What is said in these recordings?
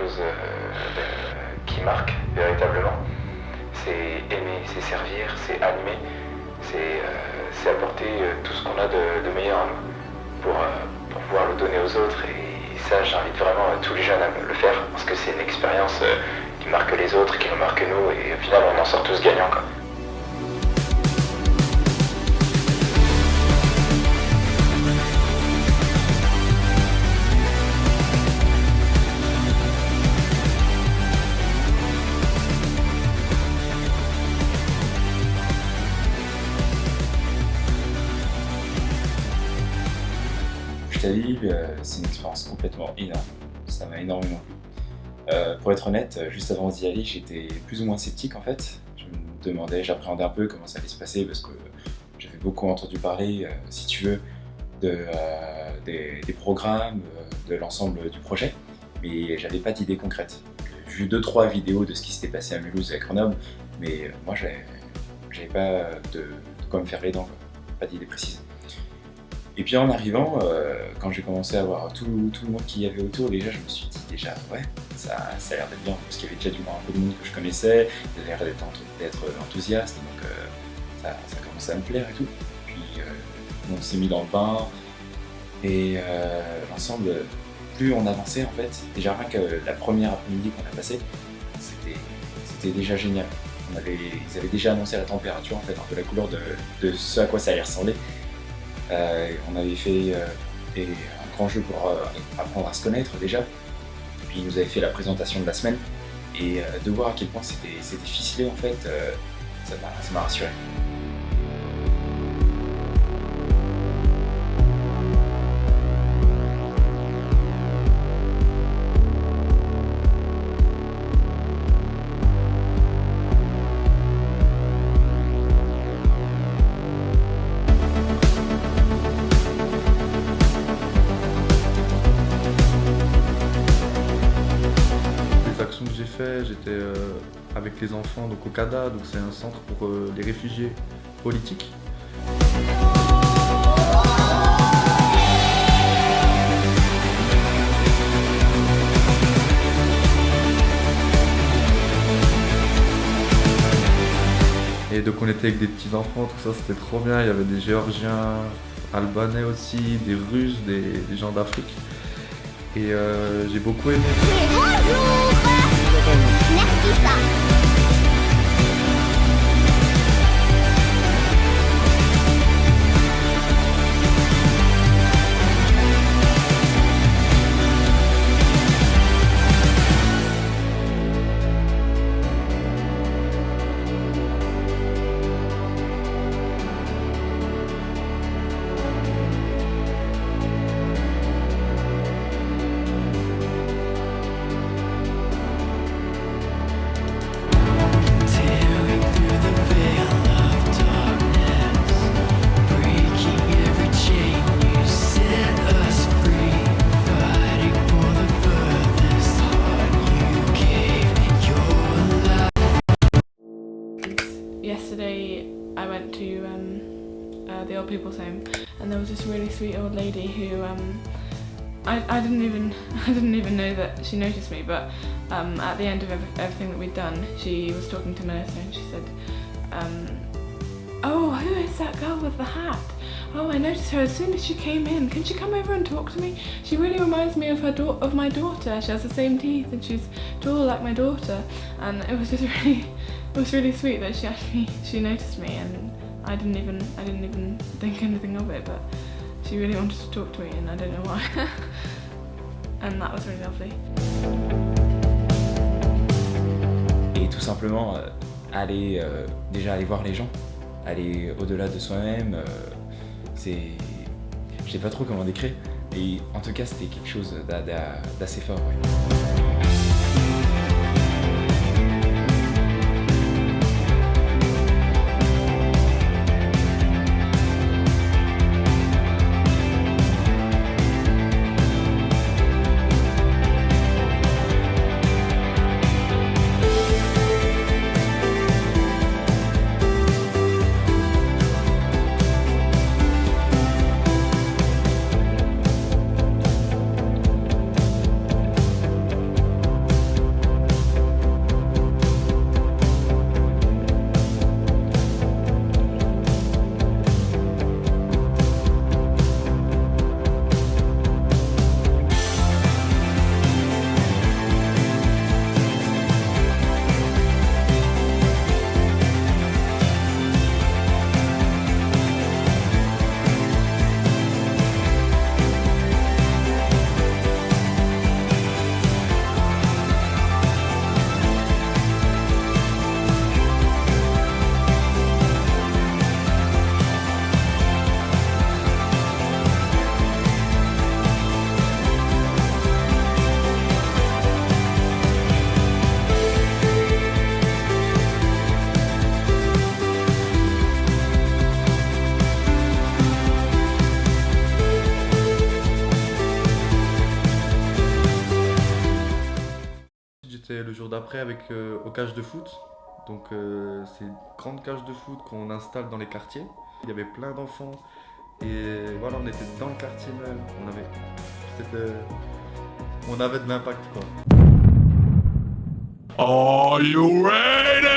chose qui marque véritablement. C'est aimer, c'est servir, c'est animer, c'est apporter tout ce qu'on a de meilleur à nous pour pouvoir le donner aux autres. Et ça, j'invite vraiment tous les jeunes à le faire parce que c'est une expérience qui marque les autres, qui nous marque nous, et au final, on en sort tous gagnants, quoi. Italie, c'est une expérience complètement énorme. Ça m'a énormément plu. Pour être honnête, juste avant d'y aller, j'étais plus ou moins sceptique en fait. Je me demandais, j'appréhendais un peu comment ça allait se passer parce que j'avais beaucoup entendu parler, si tu veux, des programmes, de l'ensemble du projet, mais j'avais pas d'idée concrète. J'ai vu 2-3 vidéos de ce qui s'était passé à Mulhouse et à Grenoble, mais moi j'avais pas de quoi me faire les dents, quoi. Pas d'idée précise. Et puis en arrivant, quand j'ai commencé à voir tout le monde qu'il y avait autour, déjà je me suis dit ouais, ça a l'air d'être bien, parce qu'il y avait déjà un peu de monde que je connaissais, il avait l'air d'être enthousiaste, donc ça commençait à me plaire et tout. Puis on s'est mis dans le bain, et l'ensemble, plus on avançait en fait, déjà rien que la première après-midi qu'on a passée, c'était déjà génial. Ils avaient déjà annoncé la température, en fait, un peu la couleur de ce à quoi ça allait ressembler. On avait fait un grand jeu pour apprendre à se connaître déjà, puis ils nous avaient fait la présentation de la semaine, et de voir à quel point c'était ficelé en fait, ça m'a rassuré. Que j'ai fait, j'étais avec les enfants donc au CADA, donc c'est un centre pour les réfugiés politiques. Et donc on était avec des petits enfants, tout ça c'était trop bien, il y avait des Géorgiens, Albanais aussi, des Russes, des gens d'Afrique. Et j'ai beaucoup aimé. Yesterday I went to the old people's home, and there was this really sweet old lady who I didn't even know that she noticed me, but at the end of everything that we'd done, she was talking to Melissa and she said, "Oh, who is that girl with the hat? Oh, I noticed her as soon as she came in. Can she come over and talk to me? She really reminds me of my daughter. She has the same teeth and she's tall like my daughter." And it was just really sweet that she noticed me, and I didn't even think anything of it, but she really wanted to talk to me, and I don't know why. And that was really lovely. Et tout simplement déjà aller voir les gens, aller au-delà de soi-même, je sais pas trop comment décrire, mais en tout cas c'était quelque chose d'assez fort. Ouais. j'étais le jour d'après avec aux cages de foot. Donc c'est une grande cage de foot qu'on installe dans les quartiers. Il y avait plein d'enfants et voilà, on était dans le quartier même. On avait de l'impact quoi. Are you ready?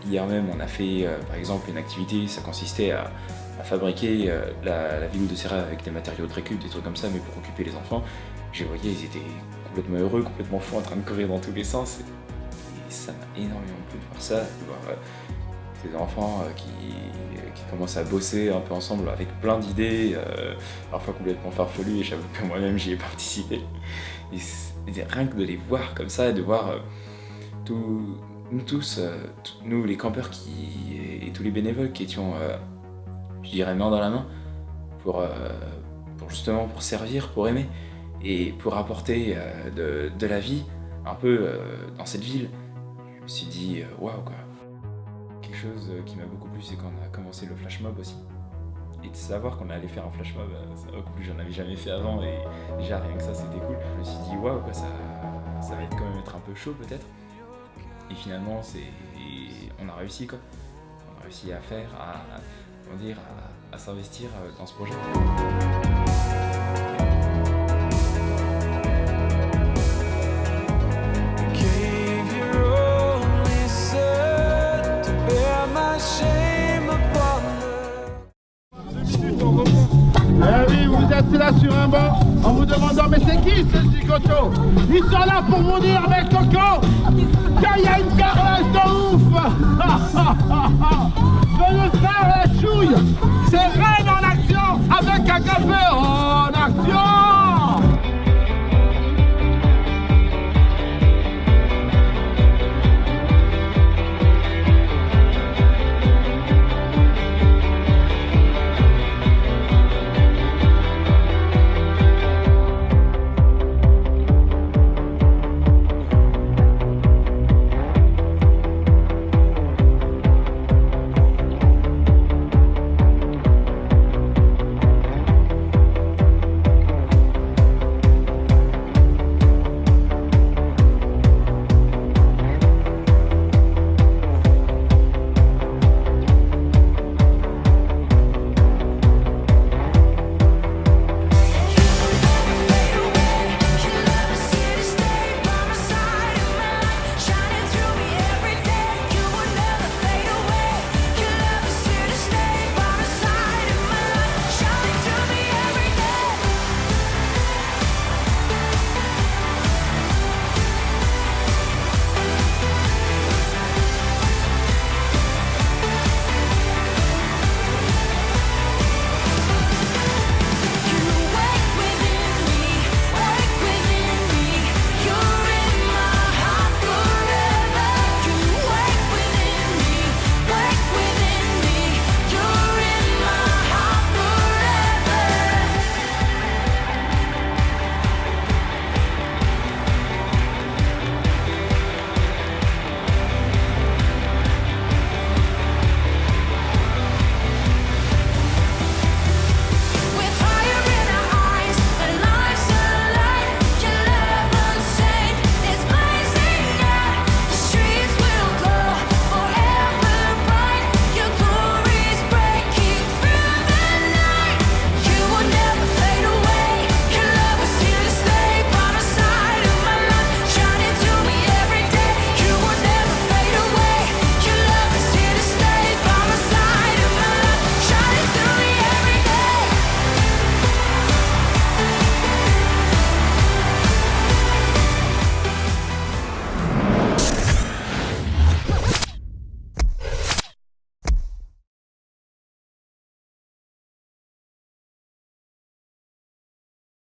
Hier même, on a fait par exemple une activité, ça consistait à fabriquer la ville de Serra avec des matériaux de récup, des trucs comme ça, mais pour occuper les enfants. Je voyais, ils étaient complètement heureux, complètement fous, en train de courir dans tous les sens. Et ça m'a énormément plu de voir ça, de voir ces enfants qui commencent à bosser un peu ensemble avec plein d'idées, parfois complètement farfelues, et j'avoue que moi-même j'y ai participé. Et rien que de les voir comme ça, de voir nous tous, nous les campeurs et tous les bénévoles qui étions, je dirais, main dans la main pour justement pour servir, pour aimer et pour apporter de la vie un peu dans cette ville. Je me suis dit waouh quoi. Quelque chose qui m'a beaucoup plu, c'est quand on a commencé le flash mob aussi. Et de savoir qu'on allait faire un flash mob, ça m'a beaucoup plu, j'en avais jamais fait avant et déjà rien que ça c'était cool. Je me suis dit waouh quoi, ça va quand même être un peu chaud peut-être. Et finalement, on a réussi quoi. On a réussi à faire, à s'investir dans ce projet. Eh oui, vous êtes là sur un banc en vous demandant mais c'est qui ce zigoto? Ils sont là pour vous dire mais Coco, qu'il y a une caresse de ouf. De nous faire la chouille. C'est Rennes en action avec un campeur.